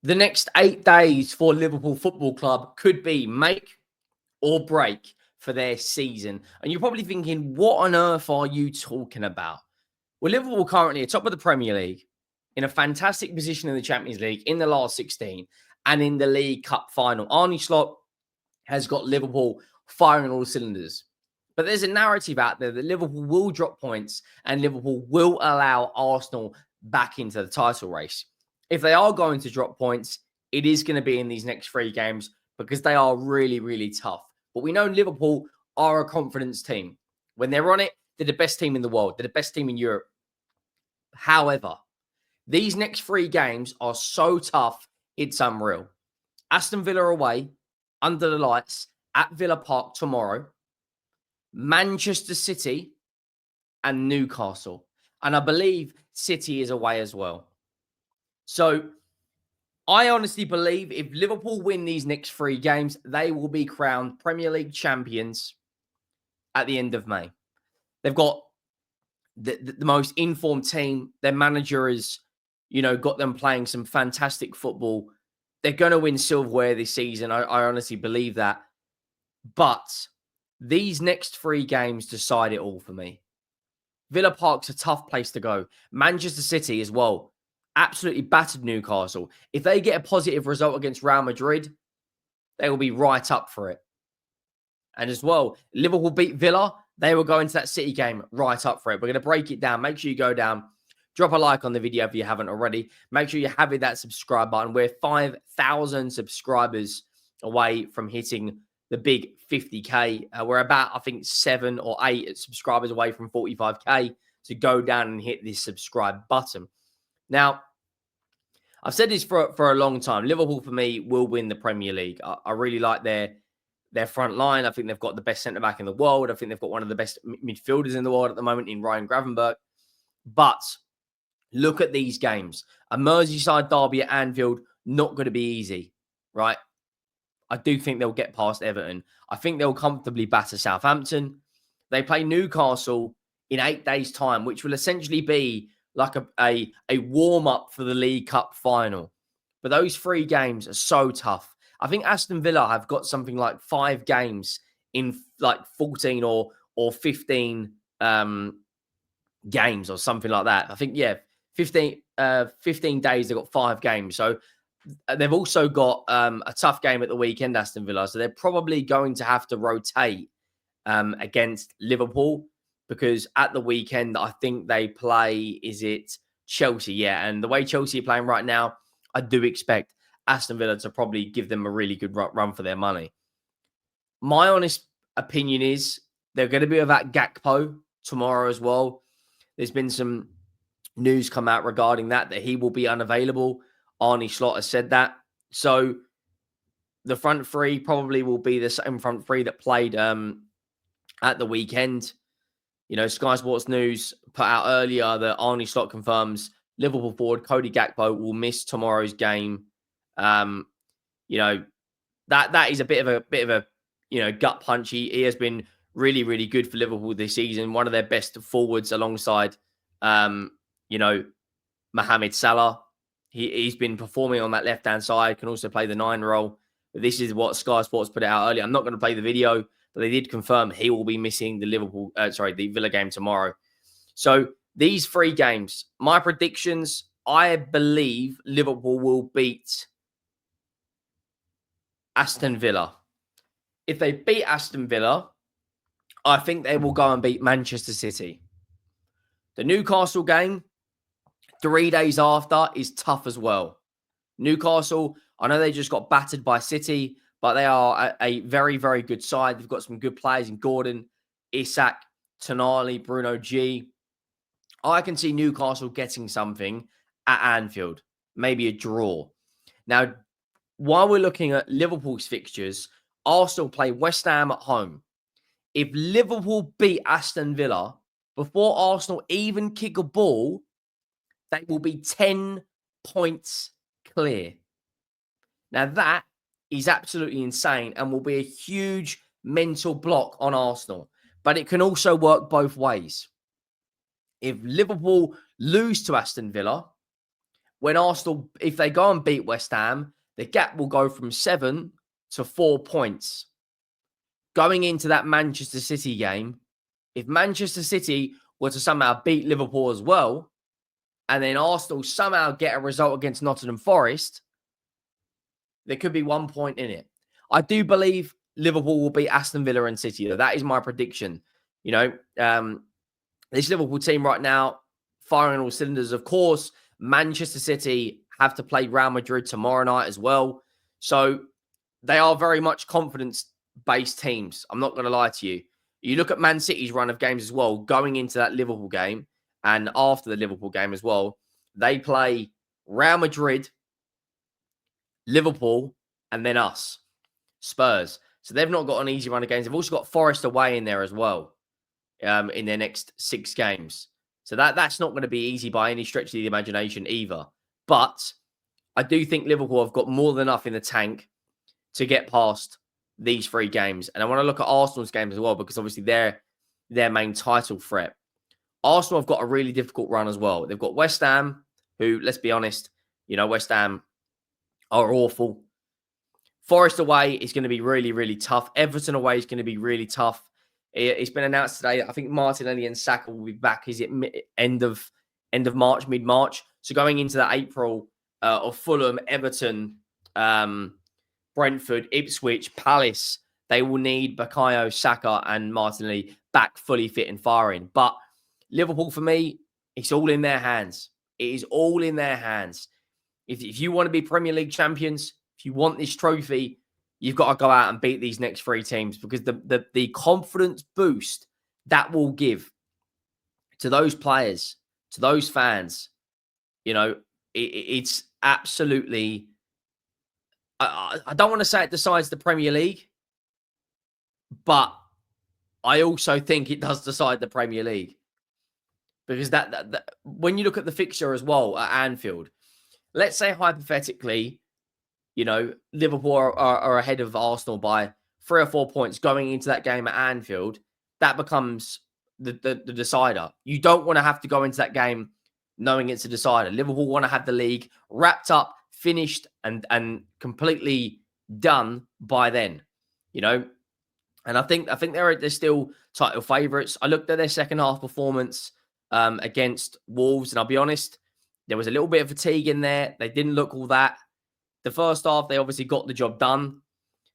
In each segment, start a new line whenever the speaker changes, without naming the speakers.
The next 8 days for Liverpool Football Club could be make or break for their season. And you're probably thinking, what on earth are you talking about? Well, Liverpool currently are top of the Premier League, in a fantastic position in the Champions League in the last 16 and in the League Cup final. Arne Slot has got Liverpool firing all cylinders. But there's a narrative out there that Liverpool will drop points and Liverpool will allow Arsenal back into the title race. If they are going to drop points, it is going to be in these next 3 games because they are really, really tough. But we know Liverpool are a confidence team. When they're on it, they're the best team in the world. They're the best team in Europe. However, these next 3 games are so tough, it's unreal. Aston Villa away, under the lights, at Villa Park tomorrow. Manchester City and Newcastle. And I believe City is away as well. So I honestly believe if Liverpool win these next 3 games, they will be crowned Premier League champions at the end of May. They've got the most informed team. Their manager has, got them playing some fantastic football. They're going to win silverware this season. I honestly believe that. But these next 3 games decide it all for me. Villa Park's a tough place to go. Manchester City as well. Absolutely battered Newcastle. If they get a positive result against Real Madrid, they will be right up for it. And as well, Liverpool beat Villa. They will go into that City game right up for it. We're going to break it down. Make sure you go down. Drop a like on the video if you haven't already. Make sure you have that subscribe button. We're 5,000 subscribers away from hitting the big 50K. We're about, I think, 7 or 8 subscribers away from 45K. So go down and hit this subscribe button. Now, I've said this for a long time. Liverpool, for me, will win the Premier League. I really like their front line. I think they've got the best centre-back in the world. I think they've got one of the best midfielders in the world at the moment in Ryan Gravenberch. But look at these games. A Merseyside derby at Anfield, not going to be easy, right? I do think they'll get past Everton. I think they'll comfortably batter Southampton. They play Newcastle in 8 days' time, which will essentially be like a warm-up for the League Cup final. But those 3 games are so tough. I think Aston Villa have got something like 5 games in like 14 or 15 games or something like that. I think, 15 days, they've got 5 games. So they've also got a tough game at the weekend, Aston Villa. So they're probably going to have to rotate against Liverpool because at the weekend, I think they play, is it Chelsea? Yeah. And the way Chelsea are playing right now, I do expect Aston Villa to probably give them a really good run for their money. My honest opinion is they're going to be without Gakpo tomorrow as well. There's been some news come out regarding that he will be unavailable. Arne Slot has said that. So the front 3 probably will be the same front 3 that played at the weekend. Sky Sports News put out earlier that Arne Slot confirms Liverpool forward Cody Gakpo will miss tomorrow's game. That is a bit of a gut punch. He has been really, really good for Liverpool this season. One of their best forwards alongside, Mohamed Salah. He's been performing on that left-hand side, can also play the 9 role. But this is what Sky Sports put out earlier. I'm not going to play the video, but they did confirm he will be missing the Villa game tomorrow. So these 3 games, my predictions, I believe Liverpool will beat Aston Villa. If they beat Aston Villa, I think they will go and beat Manchester City. The Newcastle game, 3 days after, is tough as well. Newcastle, I know they just got battered by City, but they are a very, very good side. They've got some good players in Gordon, Isak, Tonali, Bruno G. I can see Newcastle getting something at Anfield, maybe a draw. Now, while we're looking at Liverpool's fixtures, Arsenal play West Ham at home. If Liverpool beat Aston Villa before Arsenal even kick a ball, they will be 10 points clear. Now, that is absolutely insane and will be a huge mental block on Arsenal. But it can also work both ways. If Liverpool lose to Aston Villa, when Arsenal, if they go and beat West Ham, the gap will go from 7 to 4 points. Going into that Manchester City game, if Manchester City were to somehow beat Liverpool as well, and then Arsenal somehow get a result against Nottingham Forest, there could be 1 point in it. I do believe Liverpool will beat Aston Villa and City, though. That is my prediction. You know, this Liverpool team right now, firing all cylinders. Of course, Manchester City have to play Real Madrid tomorrow night as well. So they are very much confidence-based teams. I'm not going to lie to you. You look at Man City's run of games as well, going into that Liverpool game and after the Liverpool game as well. They play Real Madrid, Liverpool, and then us, Spurs. So they've not got an easy run of games. They've also got Forest away in there as well in their next 6 games. So that's not going to be easy by any stretch of the imagination either. But I do think Liverpool have got more than enough in the tank to get past these 3 games. And I want to look at Arsenal's games as well, because obviously they're their main title threat. Arsenal have got a really difficult run as well. They've got West Ham, who, let's be honest, you know, West Ham are awful. Forest away is going to be really, really tough. Everton away is going to be really tough. It's been announced today. I think Martinelli and Saka will be back. Is it end of March, mid-March? So going into that April of Fulham, Everton, Brentford, Ipswich, Palace, they will need Bukayo Saka and Martinelli back fully fit and firing. But Liverpool, for me, it's all in their hands. It is all in their hands. If you want to be Premier League champions, if you want this trophy, you've got to go out and beat these next 3 teams, because the confidence boost that will give to those players, to those fans, you know, it's absolutely... I don't want to say it decides the Premier League, but I also think it does decide the Premier League. Because that when you look at the fixture as well at Anfield, let's say hypothetically, you know, Liverpool are ahead of Arsenal by 3 or 4 points going into that game at Anfield, that becomes the decider. You don't want to have to go into that game knowing it's a decider. Liverpool want to have the league wrapped up, finished, and completely done by then, you know. And I think they're still title favourites. I looked at their second half performance against Wolves, and I'll be honest, there was a little bit of fatigue in there. They didn't look all that. The first half, they obviously got the job done.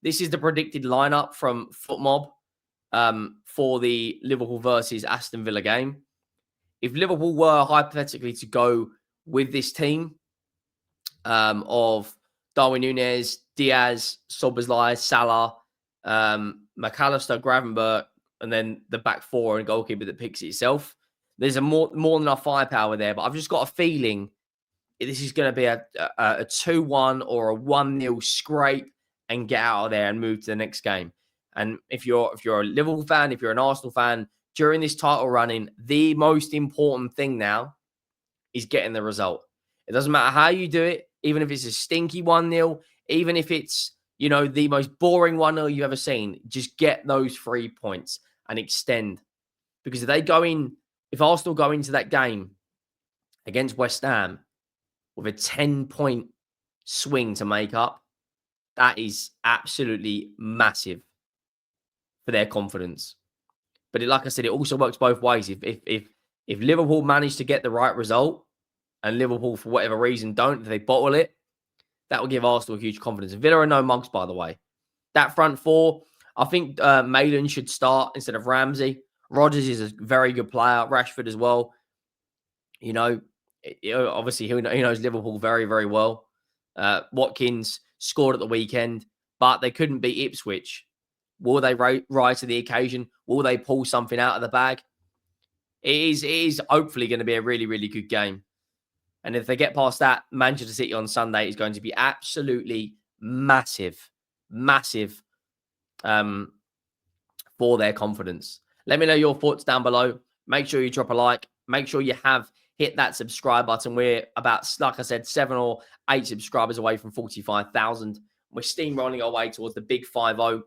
This is the predicted lineup from FootMob for the Liverpool versus Aston Villa game. If Liverpool were hypothetically to go with this team of Darwin Núñez, Diaz, Szoboszlai, Salah, McAllister, Gravenberch, and then the back 4 and goalkeeper that picks it itself, there's a more than enough firepower there. But I've just got a feeling this is going to be a 2-1 or a 1-0 scrape and get out of there and move to the next game. And if you're a Liverpool fan, if you're an Arsenal fan, during this title running, the most important thing now is getting the result. It doesn't matter how you do it, even if it's a stinky 1-0, even if it's, you know, the most boring 1-0 you've ever seen, just get those 3 points and extend. Because if Arsenal go into that game against West Ham with a 10-point swing to make up, that is absolutely massive for their confidence. But like I said, it also works both ways. If Liverpool manage to get the right result and Liverpool, for whatever reason, don't, if they bottle it, that will give Arsenal huge confidence. Villa are no mugs, by the way. That front 4, I think Maitland should start instead of Ramsey. Rodgers is a very good player. Rashford as well. You know, obviously he knows Liverpool very, very well. Watkins scored at the weekend, but they couldn't beat Ipswich. Will they rise to the occasion? Will they pull something out of the bag? It is hopefully going to be a really, really good game. And if they get past that, Manchester City on Sunday is going to be absolutely massive, massive for their confidence. Let me know your thoughts down below. Make sure you drop a like. Make sure you have hit that subscribe button. We're about, like I said, 7 or 8 subscribers away from 45,000. We're steamrolling our way towards the big 5-0.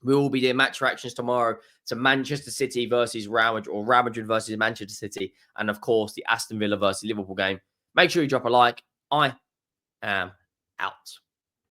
We will be doing match reactions tomorrow to Manchester City versus Real Madrid, or Real Madrid versus Manchester City, and of course the Aston Villa versus Liverpool game. Make sure you drop a like. I am out.